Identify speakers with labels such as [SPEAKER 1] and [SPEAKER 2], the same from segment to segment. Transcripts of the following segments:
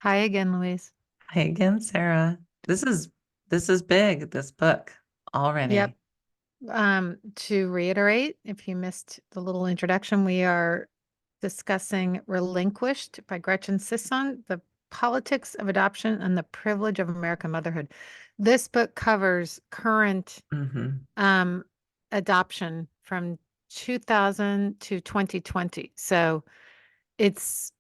[SPEAKER 1] Hi again, Louise.
[SPEAKER 2] Hey again, Sarah. This is big, this book
[SPEAKER 1] Yep.
[SPEAKER 2] already.
[SPEAKER 1] To reiterate, if you missed the little introduction, we are discussing Relinquished by Gretchen Sisson, The Politics of Adoption and the Privilege of American Motherhood. This book covers current
[SPEAKER 2] Hmm.
[SPEAKER 1] um, adoption from 2000 to 2020. So it's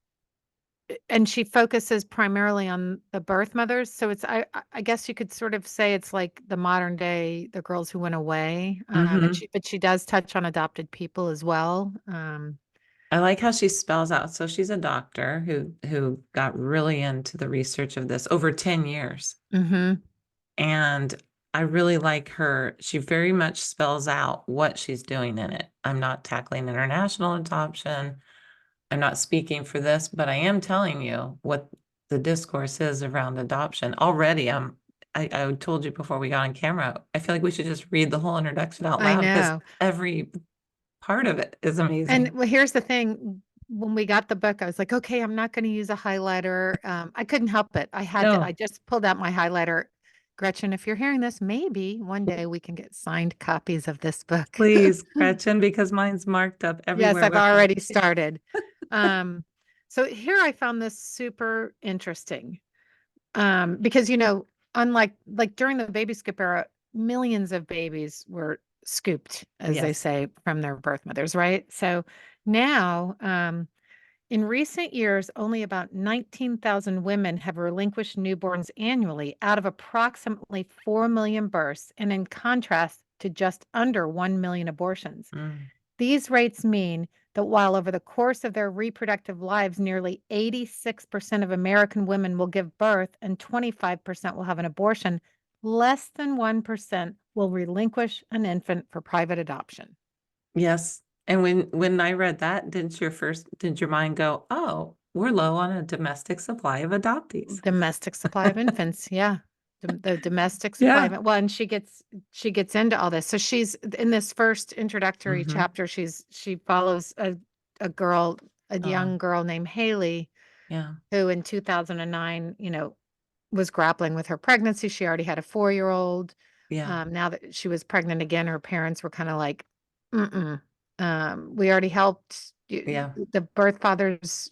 [SPEAKER 1] and she focuses primarily on the birth mothers. So it's I guess you could sort of say it's like the modern day the girls who went away. And
[SPEAKER 2] Hmm.
[SPEAKER 1] she does touch on adopted people as well.
[SPEAKER 2] I like how she spells out. So she's a doctor who got really into the research of this over 10 years.
[SPEAKER 1] Hmm.
[SPEAKER 2] And I really like her. She very much spells out what she's doing in it. I'm not tackling international adoption. I'm not speaking for this, but I am telling you what the discourse is around adoption. Already, I told you before we got on camera, I feel like we should just read the whole introduction out
[SPEAKER 1] I
[SPEAKER 2] loud because
[SPEAKER 1] know.
[SPEAKER 2] every part of it is
[SPEAKER 1] And
[SPEAKER 2] amazing.
[SPEAKER 1] well, here's the thing. When we got the book, I was like, okay, I'm not going to use a highlighter. I couldn't help it. I
[SPEAKER 2] No,
[SPEAKER 1] just pulled out my highlighter. Gretchen, if you're hearing this, maybe one day we can get signed copies of this book.
[SPEAKER 2] please, Gretchen, because mine's marked up
[SPEAKER 1] Yes,
[SPEAKER 2] everywhere
[SPEAKER 1] I've
[SPEAKER 2] with the
[SPEAKER 1] already started. Um, so here I found this super interesting. Because unlike like during the baby scoop era, millions of babies were scooped, as they
[SPEAKER 2] yes.
[SPEAKER 1] say, from their birth mothers, right? So now, in recent years, only about 19,000 women have relinquished newborns annually out of approximately 4 million births, and in contrast to just under 1 million abortions.
[SPEAKER 2] Mm.
[SPEAKER 1] These rates mean that while over the course of their reproductive lives, nearly 86% of American women will give birth and 25% will have an abortion, less than 1% will relinquish an infant for private adoption.
[SPEAKER 2] Yes. And when I read that, did your mind go, oh, we're low on a domestic supply of adoptees?
[SPEAKER 1] Domestic supply of infants, yeah. The domestic supply of
[SPEAKER 2] Yeah.
[SPEAKER 1] it. Well, and she gets into all this. So she's in this first introductory
[SPEAKER 2] Hmm.
[SPEAKER 1] chapter, she follows a girl, a
[SPEAKER 2] Oh,
[SPEAKER 1] young girl named Haley,
[SPEAKER 2] yeah.
[SPEAKER 1] who in 2009, was grappling with her pregnancy. She already had a 4-year-old.
[SPEAKER 2] Yeah.
[SPEAKER 1] Now that she was pregnant again, her parents were kind of like, mm-mm. We already helped
[SPEAKER 2] Yeah.
[SPEAKER 1] the birth father's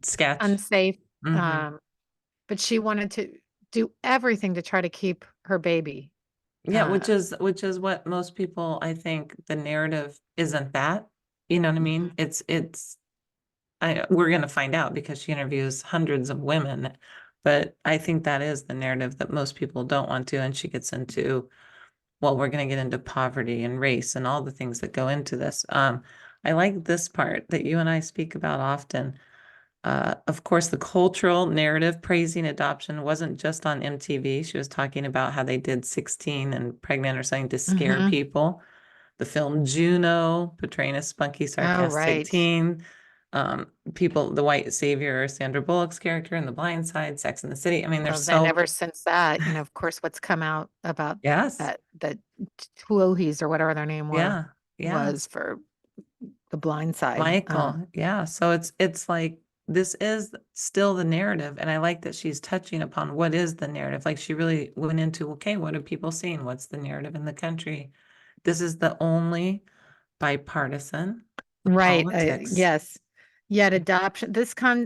[SPEAKER 2] Sketch.
[SPEAKER 1] unsafe.
[SPEAKER 2] Hmm.
[SPEAKER 1] Um, but she wanted to do everything to try to keep her baby.
[SPEAKER 2] Yeah,
[SPEAKER 1] Uh,
[SPEAKER 2] which is what most people, I think the narrative isn't that. You know what I mean?
[SPEAKER 1] Mhm.
[SPEAKER 2] We're going to find out because she interviews hundreds of women, but I think that is the narrative that most people don't want to. And she gets into, well, we're going to get into poverty and race and all the things that go into this. I like this part that you and I speak about often. Of course, the cultural narrative praising adoption wasn't just on MTV. She was talking about how they did 16 and pregnant or something to scare
[SPEAKER 1] Mhm.
[SPEAKER 2] people. The film Juno, portraying a spunky,
[SPEAKER 1] Oh,
[SPEAKER 2] sarcastic
[SPEAKER 1] right.
[SPEAKER 2] teen. The white savior, Sandra Bullock's character in The Blind Side, Sex and the City. I mean,
[SPEAKER 1] Well,
[SPEAKER 2] there's
[SPEAKER 1] then
[SPEAKER 2] so,
[SPEAKER 1] ever since that, of course, what's come out about
[SPEAKER 2] yes,
[SPEAKER 1] that, the Tuohis or whatever their name
[SPEAKER 2] yeah, yeah.
[SPEAKER 1] was for the blind side.
[SPEAKER 2] Michael, yeah. So it's like this is still the narrative, and I like that she's touching upon what is the narrative. Like she really went into, okay, what are people seeing? What's the narrative in the country? This is the only bipartisan
[SPEAKER 1] Right.
[SPEAKER 2] politics.
[SPEAKER 1] Yes. Yet adoption,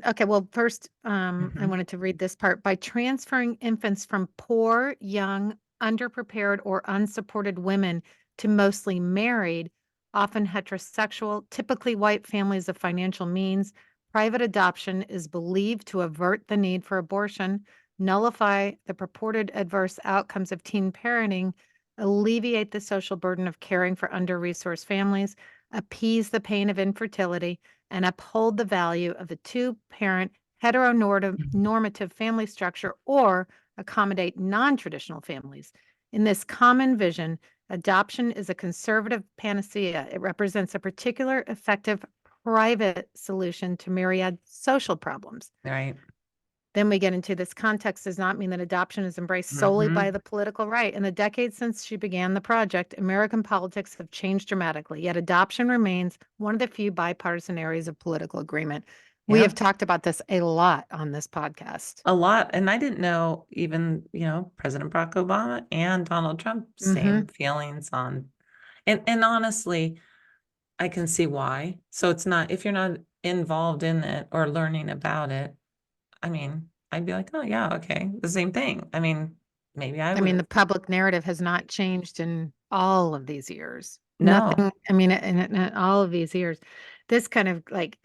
[SPEAKER 1] okay, well, first, I
[SPEAKER 2] Hmm.
[SPEAKER 1] wanted to read this part. By transferring infants from poor, young, underprepared, or unsupported women to mostly married, often heterosexual, typically white families of financial means, private adoption is believed to avert the need for abortion, nullify the purported adverse outcomes of teen parenting, alleviate the social burden of caring for under-resourced families, appease the pain of infertility, and uphold the value of the two-parent heteronormative family structure or accommodate non-traditional families. In this common vision, adoption is a conservative panacea. It represents a particular effective private solution to myriad social problems.
[SPEAKER 2] Right.
[SPEAKER 1] Then we get into this context does not mean that adoption is embraced solely by
[SPEAKER 2] Hmm.
[SPEAKER 1] the political right. In the decades since she began the project, American politics have changed dramatically, yet adoption remains one of the few bipartisan areas of political agreement. We
[SPEAKER 2] Yeah,
[SPEAKER 1] have talked about this a lot on this podcast.
[SPEAKER 2] a lot. And I didn't know even, President Barack Obama and Donald Trump,
[SPEAKER 1] Hmm.
[SPEAKER 2] same feelings on, and honestly, I can see why. So it's not, if you're not involved in it or learning about it, I mean, I'd be like, oh yeah, okay, the same thing. I mean, maybe I
[SPEAKER 1] I
[SPEAKER 2] would
[SPEAKER 1] mean,
[SPEAKER 2] have,
[SPEAKER 1] the public narrative has not changed in all of these years.
[SPEAKER 2] no.
[SPEAKER 1] Nothing, I mean, in all of these years, this kind of like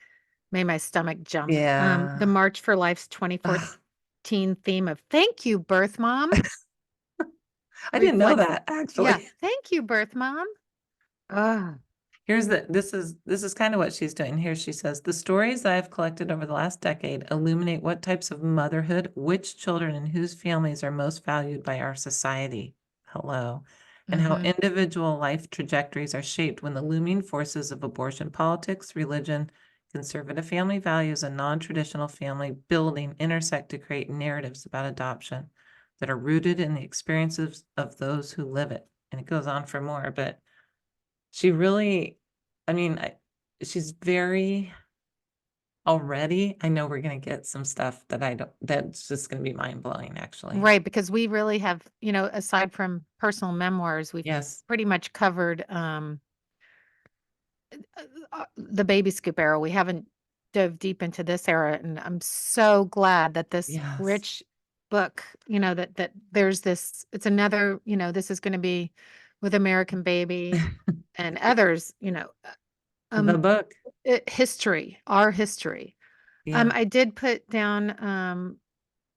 [SPEAKER 1] made my stomach jump. The
[SPEAKER 2] Yeah.
[SPEAKER 1] March for Life's
[SPEAKER 2] Ugh,
[SPEAKER 1] 2014 theme of "Thank you, birth mom"
[SPEAKER 2] I didn't know
[SPEAKER 1] reflects,
[SPEAKER 2] that
[SPEAKER 1] yeah,
[SPEAKER 2] actually.
[SPEAKER 1] "Thank you, birth mom." Ah,
[SPEAKER 2] This is kind of what she's doing here. She says, the stories I have collected over the last decade illuminate what types of motherhood, which children and whose families are most valued by our society. Hello. And how
[SPEAKER 1] mm-hmm,
[SPEAKER 2] individual life trajectories are shaped when the looming forces of abortion politics, religion, conservative family values, and non-traditional family building intersect to create narratives about adoption that are rooted in the experiences of those who live it. And it goes on for more, but she really, I mean, she's very already. I know we're gonna get some stuff that I don't, that's just gonna be mind blowing, actually.
[SPEAKER 1] right, because we really have, aside from personal memoirs, we've
[SPEAKER 2] Yes,
[SPEAKER 1] pretty much covered the baby scoop era. We haven't dove deep into this era, and I'm so glad that this
[SPEAKER 2] yes.
[SPEAKER 1] rich book, that there's this. It's another, this is going to be with American Baby and others,
[SPEAKER 2] The
[SPEAKER 1] um,
[SPEAKER 2] book.
[SPEAKER 1] history, our history.
[SPEAKER 2] Yeah,
[SPEAKER 1] I did put down,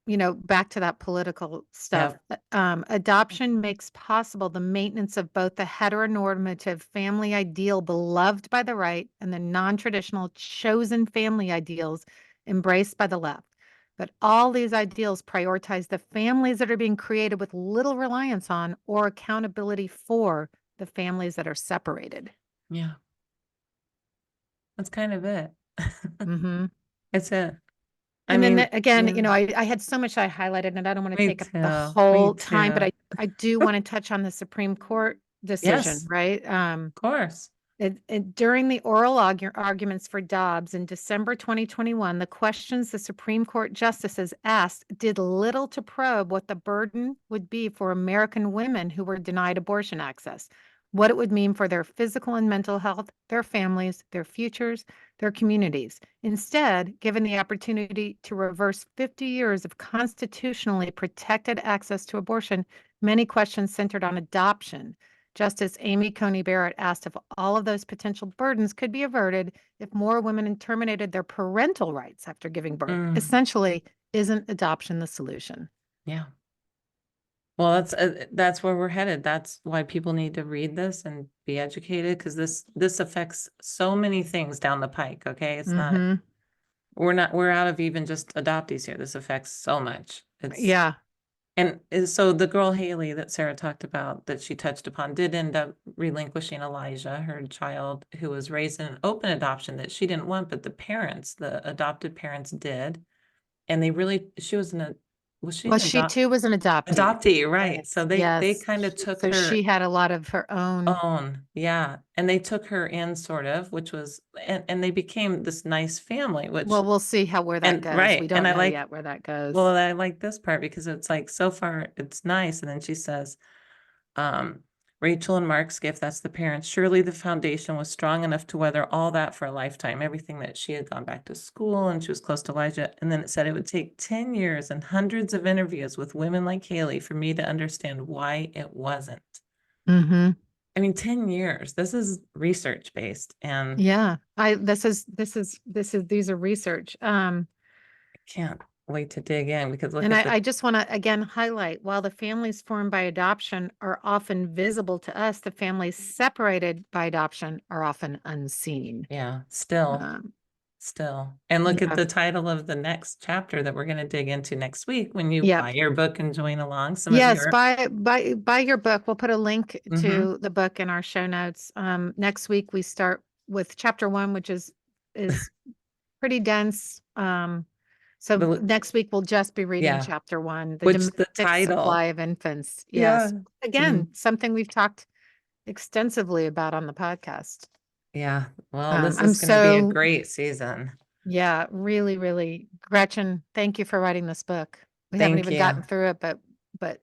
[SPEAKER 1] back to that political stuff.
[SPEAKER 2] yep.
[SPEAKER 1] Adoption makes possible the maintenance of both the heteronormative family ideal beloved by the right and the non-traditional chosen family ideals embraced by the left. But all these ideals prioritize the families that are being created with little reliance on or accountability for the families that are separated.
[SPEAKER 2] Yeah, that's kind of it.
[SPEAKER 1] Hmm.
[SPEAKER 2] It's it. I
[SPEAKER 1] And then
[SPEAKER 2] mean,
[SPEAKER 1] again,
[SPEAKER 2] yeah,
[SPEAKER 1] I had so much I highlighted, and I don't want to
[SPEAKER 2] me
[SPEAKER 1] take up the
[SPEAKER 2] too. Me
[SPEAKER 1] whole time, but
[SPEAKER 2] too.
[SPEAKER 1] I do want to touch on the Supreme Court decision,
[SPEAKER 2] Yes,
[SPEAKER 1] right?
[SPEAKER 2] of course.
[SPEAKER 1] During the oral arguments for Dobbs in December 2021, the questions the Supreme Court justices asked did little to probe what the burden would be for American women who were denied abortion access, what it would mean for their physical and mental health, their families, their futures, their communities. Instead, given the opportunity to reverse 50 years of constitutionally protected access to abortion, many questions centered on adoption. Justice Amy Coney Barrett asked if all of those potential burdens could be averted if more women terminated their parental rights after giving birth.
[SPEAKER 2] Mm,
[SPEAKER 1] Essentially, isn't adoption the solution?
[SPEAKER 2] yeah. Well, that's where we're headed. That's why people need to read this and be educated, because this affects so many things down the pike. Okay, it's not,
[SPEAKER 1] Mm-hmm.
[SPEAKER 2] we're out of even just adoptees here. This affects so much.
[SPEAKER 1] Yeah.
[SPEAKER 2] So the girl Haley that Sarah talked about, that she touched upon, did end up relinquishing Elijah, her child, who was raised in an open adoption that she didn't want, but the adopted parents did. And she was she
[SPEAKER 1] Well,
[SPEAKER 2] an
[SPEAKER 1] she too was an adoptee.
[SPEAKER 2] adoptee, right? So
[SPEAKER 1] Yes.
[SPEAKER 2] they
[SPEAKER 1] Yes.
[SPEAKER 2] kind of took
[SPEAKER 1] So she
[SPEAKER 2] her
[SPEAKER 1] had a lot of her own.
[SPEAKER 2] own, yeah, and they took her in, sort of, which was, and they became this nice family, which,
[SPEAKER 1] Well, we'll see where that
[SPEAKER 2] and
[SPEAKER 1] goes. We
[SPEAKER 2] right, and
[SPEAKER 1] don't know yet where that
[SPEAKER 2] well,
[SPEAKER 1] goes.
[SPEAKER 2] I like this part because it's like, so far it's nice, and then she says, um, Rachel and Mark's gift, that's the parents. Surely the foundation was strong enough to weather all that for a lifetime. Everything that she had gone back to school and she was close to Elijah. And then it said it would take 10 years and hundreds of interviews with women like Haley for me to understand why it wasn't.
[SPEAKER 1] Mm-hmm.
[SPEAKER 2] I mean, 10 years. This is research based, and
[SPEAKER 1] Yeah. These are research.
[SPEAKER 2] I can't wait to dig in, because look
[SPEAKER 1] And
[SPEAKER 2] at the,
[SPEAKER 1] I just want to again highlight, while the families formed by adoption are often visible to us, the families separated by adoption are often unseen.
[SPEAKER 2] yeah, still.
[SPEAKER 1] Um,
[SPEAKER 2] Still. And look at
[SPEAKER 1] yeah.
[SPEAKER 2] the title of the next chapter that we're going to dig into next week when you buy
[SPEAKER 1] Yep.
[SPEAKER 2] your book and join along. Some of
[SPEAKER 1] Yes,
[SPEAKER 2] your,
[SPEAKER 1] buy your book. We'll put a link
[SPEAKER 2] mm-hmm,
[SPEAKER 1] to the book in our show notes. Next week we start with chapter 1, which is pretty dense. So
[SPEAKER 2] the,
[SPEAKER 1] next week we'll just be reading
[SPEAKER 2] yeah,
[SPEAKER 1] chapter 1, the
[SPEAKER 2] which the
[SPEAKER 1] domestic
[SPEAKER 2] title,
[SPEAKER 1] supply of infants.
[SPEAKER 2] yeah,
[SPEAKER 1] Yes. Again,
[SPEAKER 2] mm,
[SPEAKER 1] something we've talked extensively about on the podcast.
[SPEAKER 2] yeah. Well, this
[SPEAKER 1] I'm
[SPEAKER 2] is going to be a
[SPEAKER 1] so
[SPEAKER 2] great season.
[SPEAKER 1] Yeah, really, really. Gretchen, thank you for writing this book. We haven't
[SPEAKER 2] Thank
[SPEAKER 1] even
[SPEAKER 2] you.
[SPEAKER 1] gotten through it, but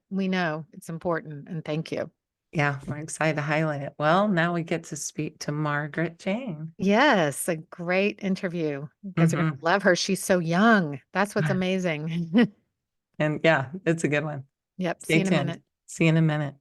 [SPEAKER 1] we know it's important, and thank you.
[SPEAKER 2] Yeah, we're excited to highlight it. Well, now we get to speak to Margaret Jane.
[SPEAKER 1] Yes, a great interview. You guys are gonna
[SPEAKER 2] Hmm.
[SPEAKER 1] love her. She's so young. That's what's amazing.
[SPEAKER 2] And yeah, it's a good one.
[SPEAKER 1] Yep, see
[SPEAKER 2] Stay
[SPEAKER 1] you in a
[SPEAKER 2] tuned.
[SPEAKER 1] minute.
[SPEAKER 2] See you in a minute.